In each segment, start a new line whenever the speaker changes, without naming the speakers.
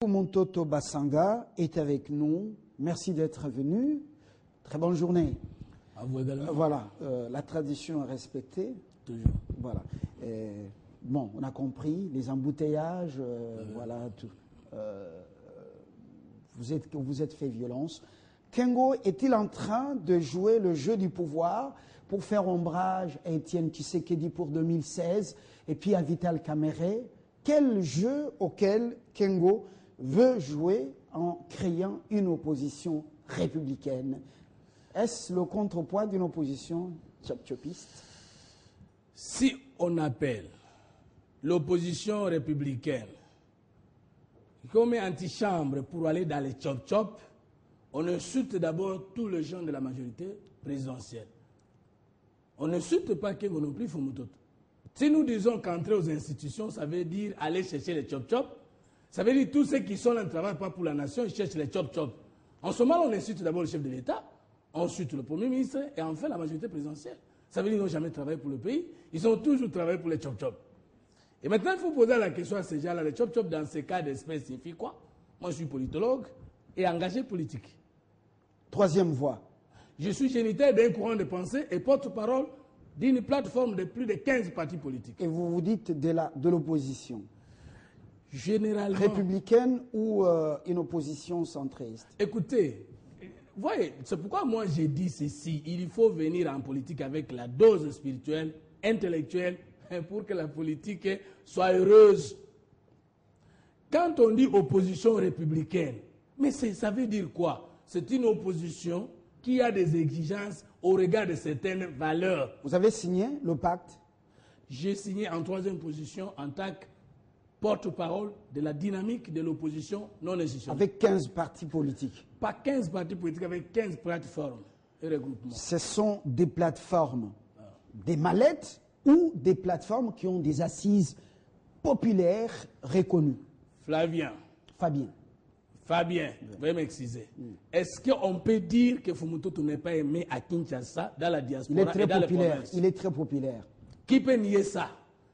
Montoto Basanga est avec nous. Merci d'être venu. Très bonne journée.
À vous également.
Voilà, la tradition est respectée.
Toujours.
Voilà. Bon, on a compris, les embouteillages, voilà, tout. Vous êtes fait violence. Kengo est-il en train de jouer le jeu du pouvoir pour faire ombrage à Étienne Tshisekedi pour 2016 et puis à Vital Kamerhe? Quel jeu auquel Kengo veut jouer en créant une opposition républicaine? Est-ce le contrepoids d'une opposition tchop-tchopiste?
Si on appelle l'opposition républicaine comme antichambre pour aller dans les chop-chop, on insulte d'abord tous les gens de la majorité présidentielle. On n'insulte pas Kengo non plus, Fumutoto. Si nous disons qu'entrer aux institutions, ça veut dire aller chercher les chop-chop, ça veut dire tous ceux qui sont là ne travaillent pas pour la nation, ils cherchent les chop-chop. En ce moment, on insulte d'abord le chef de l'État, ensuite le Premier ministre et enfin la majorité présidentielle. Ça veut dire qu'ils n'ont jamais travaillé pour le pays, ils ont toujours travaillé pour les chop-chop. Et maintenant, il faut poser la question à ces gens-là, les chop-chop dans ces cas d'espèce signifie quoi? Moi, je suis politologue et engagé politique.
Troisième voie.
Je suis géniteur d'un courant de pensée et porte-parole d'une plateforme de plus de 15 partis politiques.
Et vous vous dites de l'opposition
généralement
républicaine ou une opposition centriste?
Écoutez, voyez, c'est pourquoi moi j'ai dit ceci. Il faut venir en politique avec la dose spirituelle, intellectuelle, pour que la politique soit heureuse. Quand on dit opposition républicaine, mais ça veut dire quoi? C'est une opposition qui a des exigences au regard de certaines valeurs.
Vous avez signé le pacte?
J'ai signé en troisième position en tant que porte-parole de la dynamique de l'opposition non institutionnelle.
Avec 15 partis politiques?
Pas 15 partis politiques, avec 15 plateformes et regroupements.
Ce sont des plateformes, des mallettes ou des plateformes qui ont des assises populaires reconnues?
Fabien, veuillez m'excuser. Est-ce qu'on peut dire que Fumutoto n'est pas aimé à Kinshasa, dans la diaspora et dans les provinces?
Il est très populaire.
Qui peut nier ça?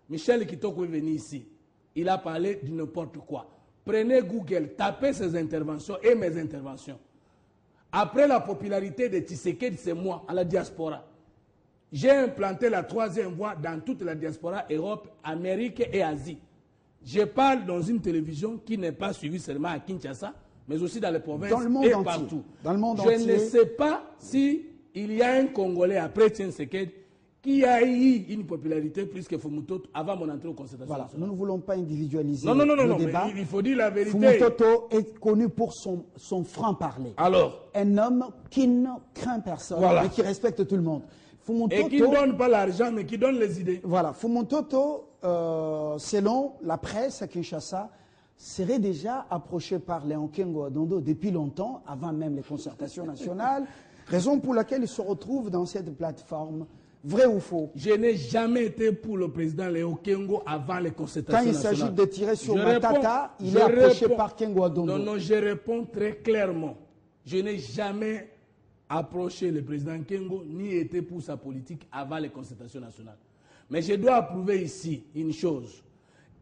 Michel Kitoko est venu ici. Il a parlé de n'importe quoi. Prenez Google, tapez ses interventions et mes interventions. Après la popularité de Tshisekedi, c'est moi, à la diaspora. J'ai implanté la troisième voie dans toute la diaspora, Europe, Amérique et Asie. Je parle dans une télévision qui n'est pas suivie seulement à Kinshasa, mais aussi dans les provinces et partout.
Dans le monde entier.
Je ne sais pas s'il y a un Congolais après Tshisekedi qui a eu une popularité plus que Fumutoto avant mon entrée au concertation.
Voilà,
nationale.
nous ne voulons pas individualiser
non,
le débat.
Mais il faut dire la vérité.
Fumutoto est connu pour son franc-parler.
Alors,
un homme qui ne craint personne,
voilà,
mais qui respecte tout le monde.
Et qui ne donne pas l'argent, mais qui donne les idées.
Voilà, Fumutoto, selon la presse à Kinshasa, serait déjà approché par Léon Kengo Adondo depuis longtemps, avant même les concertations nationales, raison pour laquelle il se retrouve dans cette plateforme. Vrai ou faux?
Je n'ai jamais été pour le président Léon Kengo avant les concertations nationales.
Quand il s'agit de tirer sur Matata, il est approché par Kengo Adondo.
Non, je réponds très clairement. Je n'ai jamais approché le président Kengo, ni été pour sa politique avant les concertations nationales. Mais je dois approuver ici une chose,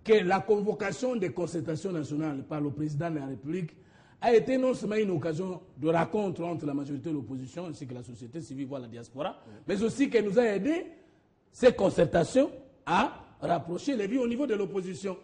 que la convocation des concertations nationales par le président de la République a été non seulement une occasion de rencontre entre la majorité de l'opposition ainsi que la société civile, voire la diaspora, mais aussi qu'elle nous a aidé, ces concertations, à rapprocher les vues au niveau de l'opposition.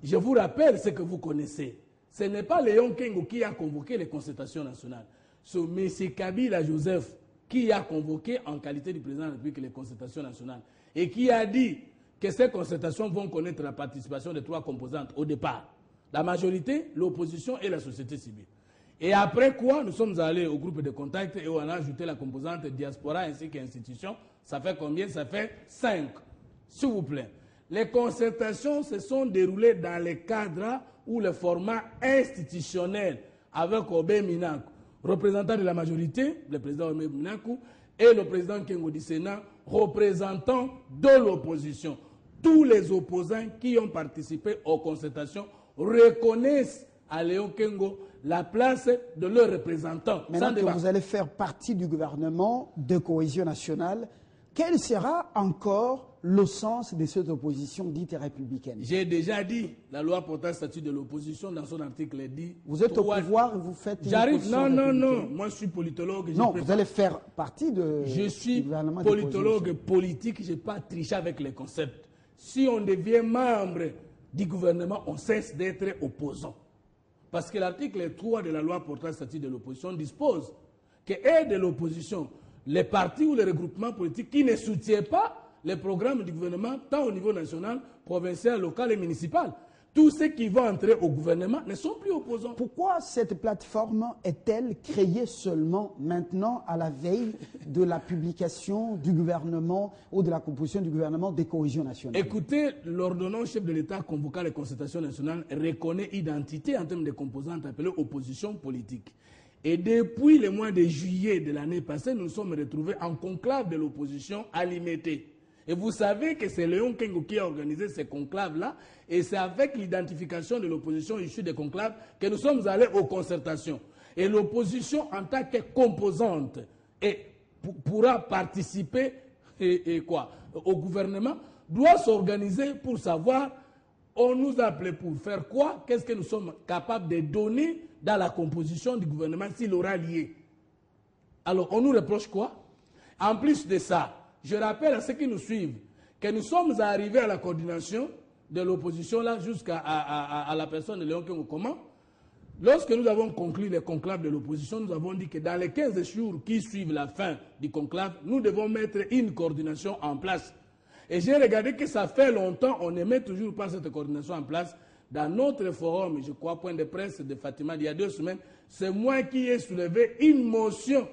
Je vous rappelle ce que vous connaissez. Ce n'est pas Léon Kengo qui a convoqué les concertations nationales. C'est M. Kabila Joseph qui a convoqué en qualité du président de la République les concertations nationales et qui a dit que ces concertations vont connaître la participation des trois composantes au départ. La majorité, l'opposition et la société civile. Et après quoi, nous sommes allés au groupe de contact et on a ajouté la composante diaspora ainsi qu'institution. Ça fait combien? Ça fait 5. S'il vous plaît. Les concertations se sont déroulées dans les cadres ou le format institutionnel avec Obé Minaku, représentant de la majorité, le président Obé Minaku, et le président Kengo du Sénat, représentant de l'opposition. Tous les opposants qui ont participé aux concertations reconnaissent à Léon Kengo la place de leurs représentants.
Maintenant que vous allez faire partie du gouvernement de cohésion nationale, quel sera encore le sens de cette opposition dite républicaine?
J'ai déjà dit, la loi portant statut de l'opposition, dans son article, dit...
Vous êtes au pouvoir et vous faites une
J'arrive, non,
républicaine.
moi je suis politologue.
Non, vous allez faire partie de...
Je suis
gouvernement
politologue politique, je n'ai pas triché avec les concepts. Si on devient membre du gouvernement, on cesse d'être opposant. Parce que l'article 3 de la loi portant statut de l'opposition dispose que est de l'opposition les partis ou les regroupements politiques qui ne soutiennent pas les programmes du gouvernement, tant au niveau national, provincial, local et municipal. Tous ceux qui vont entrer au gouvernement ne sont plus opposants.
Pourquoi cette plateforme est-elle créée seulement maintenant, à la veille de la publication du gouvernement ou de la composition du gouvernement des cohésions nationales?
Écoutez, l'ordonnance chef de l'État convoquant les concertations nationales reconnaît identité en termes de composantes appelées opposition politique. Et depuis le mois de juillet de l'année passée, nous nous sommes retrouvés en conclave de l'opposition à l'IMET. Et vous savez que c'est Léon Kengo qui a organisé ces conclaves-là, et c'est avec l'identification de l'opposition issue des conclaves que nous sommes allés aux concertations. Et l'opposition, en tant que composante, pourra participer au gouvernement, doit s'organiser pour savoir, on nous a appelé pour faire quoi, qu'est-ce que nous sommes capables de donner dans la composition du gouvernement s'il aura lié. Alors, on nous reproche quoi? En plus de ça, je rappelle à ceux qui nous suivent que nous sommes arrivés à la coordination de l'opposition là jusqu'à la personne de Léon Kengo. Comment? Lorsque nous avons conclu les conclaves de l'opposition, nous avons dit que dans les 15 jours qui suivent la fin du conclave, nous devons mettre une coordination en place. Et j'ai regardé que ça fait longtemps, on ne met toujours pas cette coordination en place. Dans notre forum, je crois, point de presse de Fatima, il y a 2 semaines, c'est moi qui ai soulevé une motion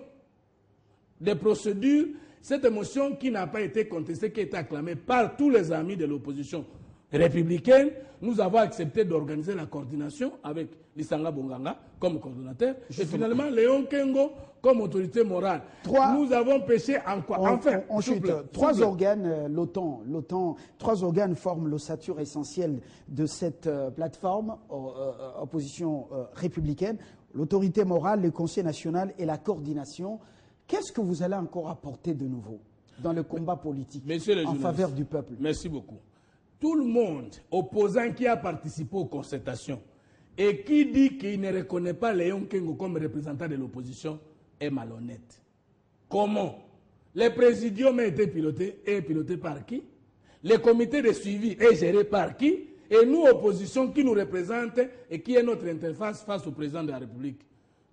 de procédure. Cette motion qui n'a pas été contestée, qui a été acclamée par tous les amis de l'opposition républicaine, nous avons accepté d'organiser la coordination avec Lisanga Bonganga comme coordonnateur et finalement Léon Kengo comme autorité morale. Nous avons péché en quoi? Enfin,
trois organes, trois organes forment l'ossature essentielle de cette plateforme opposition républicaine, l'autorité morale, le Conseil national et la coordination. Qu'est-ce que vous allez encore apporter de nouveau dans le combat politique en faveur du peuple?
Merci beaucoup. Tout le monde opposant qui a participé aux concertations et qui dit qu'il ne reconnaît pas Léon Kengo comme représentant de l'opposition est malhonnête. Comment? Le présidium a été piloté par qui? Le comité de suivi est géré par qui? Et nous, opposition, qui nous représente et qui est notre interface face au président de la République?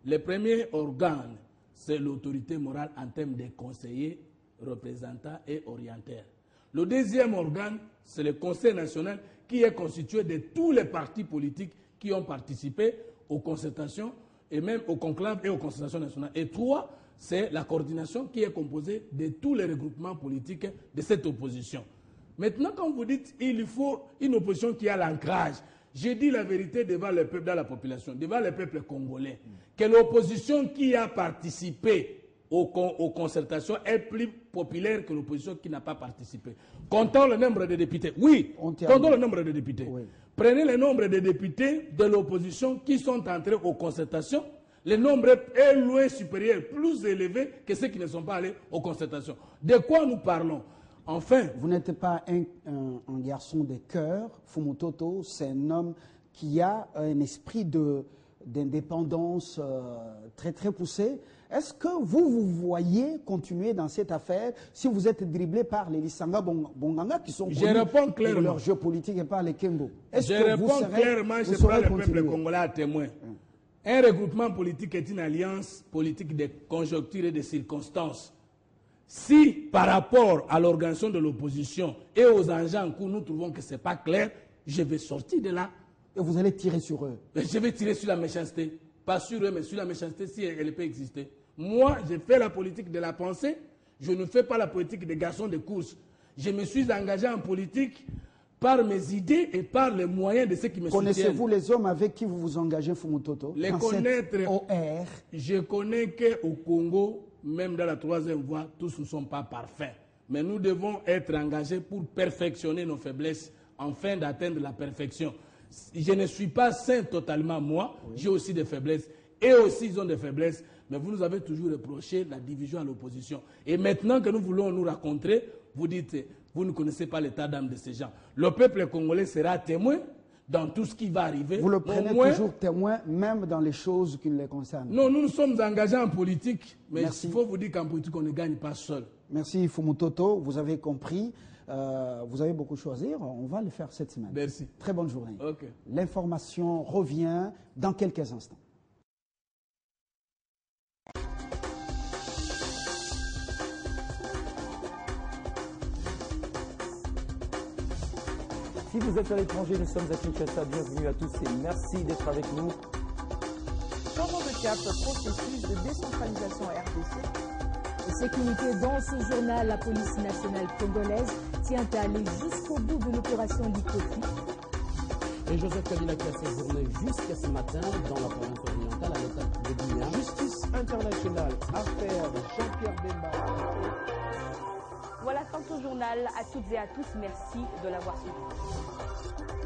Le premier organe, c'est l'autorité morale en termes de conseillers, représentants et orienteurs. Le deuxième organe, c'est le Conseil national qui est constitué de tous les partis politiques qui ont participé aux concertations et même aux conclaves et aux concertations nationales. Et 3, c'est la coordination qui est composée de tous les regroupements politiques de cette opposition. Maintenant, quand vous dites qu'il faut une opposition qui a l'ancrage, j'ai dit la vérité devant le peuple, dans la population, devant le peuple congolais, que l'opposition qui a participé aux concertations est plus populaire que l'opposition qui n'a pas participé. Comptons le nombre de députés. Oui, comptons le nombre de députés. Oui. Prenez le nombre de députés de l'opposition qui sont entrés aux concertations. Le nombre est loin supérieur, plus élevé que ceux qui ne sont pas allés aux concertations. De quoi nous parlons? Enfin,
vous n'êtes pas un garçon de cœur. Fumutoto, c'est un homme qui a un esprit d'indépendance très très poussé. Est-ce que vous voyez continuer dans cette affaire si vous êtes dribblé par les Lisanga Bonganga qui sont connus pour leur jeu politique et par les Kengo?
Je réponds clairement, je prends le peuple congolais à témoin. Un regroupement politique est une alliance politique de conjoncture et de circonstances. Si, par rapport à l'organisation de l'opposition et aux enjeux en cours, nous trouvons que ce n'est pas clair, je vais sortir de là.
Et vous allez tirer sur eux?
Je vais tirer sur la méchanceté. Pas sur eux, mais sur la méchanceté si elle peut exister. Moi, je fais la politique de la pensée. Je ne fais pas la politique des garçons de course. Je me suis engagé en politique par mes idées et par les moyens de ceux qui me soutiennent.
Connaissez-vous les hommes avec qui vous vous engagez, Fumutoto?
Les connaître, je connais qu'au Congo, même dans la troisième voie, tous ne sont pas parfaits. Mais nous devons être engagés pour perfectionner nos faiblesses afin d'atteindre la perfection. Je ne suis pas saint totalement moi, j'ai aussi des faiblesses. Et aussi ils ont des faiblesses. Mais vous nous avez toujours reproché la division à l'opposition. Et maintenant que nous voulons nous rencontrer, vous dites, vous ne connaissez pas l'état d'âme de ces gens. Le peuple congolais sera témoin dans tout ce qui va arriver.
Vous le prenez toujours témoin, même dans les choses qui ne les concernent.
Non, nous sommes engagés en politique, mais
Merci.
il faut vous dire qu'en politique, on ne gagne pas seul.
Merci Fumutoto, vous avez compris. Vous avez beaucoup choisi, on va le faire cette semaine.
Merci.
Très bonne journée.
Ok.
L'information revient dans quelques instants.
Si vous êtes à l'étranger, nous sommes à Kinshasa. Bienvenue à tous et merci d'être avec nous.
Changement de cap, processus de décentralisation RDC.
Sécurité dans ce journal, la police nationale congolaise tient à aller jusqu'au bout de l'opération Likofi.
Et Joseph Kabila qui a séjourné jusqu'à ce matin dans la province orientale à l'état de Guinée.
Justice internationale, affaire Jean-Pierre Bemba.
Voilà, fin de ce journal. À toutes et à tous, merci de l'avoir suivi.